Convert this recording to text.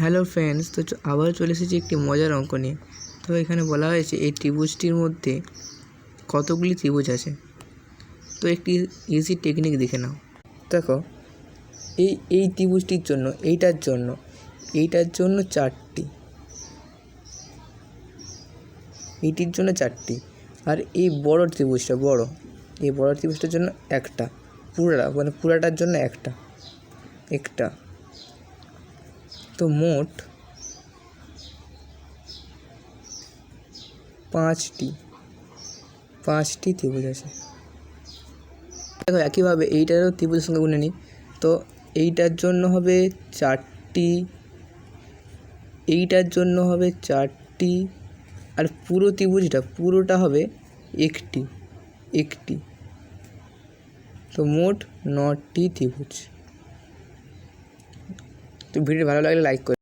Hello friends, তো আবার চলে এসেছি একটি মজার অঙ্ক নিয়ে। তো এখানে বলা হয়েছে এই ত্রিভুজটির মধ্যে কতগুলি ত্রিভুজ আছে। তো একটি ইজি টেকনিক দেখে নাও। দেখো, এই ত্রিভুজটির জন্য এইটার জন্য চারটি, এইটির জন্য চারটি, আর এই বড় ত্রিভুজটার জন্য একটা, পুরাটার জন্য একটা। তো মোট পাঁচটি ত্রিভুজ আছে। দেখো, একইভাবে এইটারও ত্রিভুজের সঙ্গে গুনে নিই। তো এইটার জন্য হবে চারটি, এইটার জন্য হবে চারটি, আর পুরো পুরোটা হবে একটি। তো মোট 9টি ত্রিভুজ। তো ভিডিও ভালো লাগলে লাইক করে।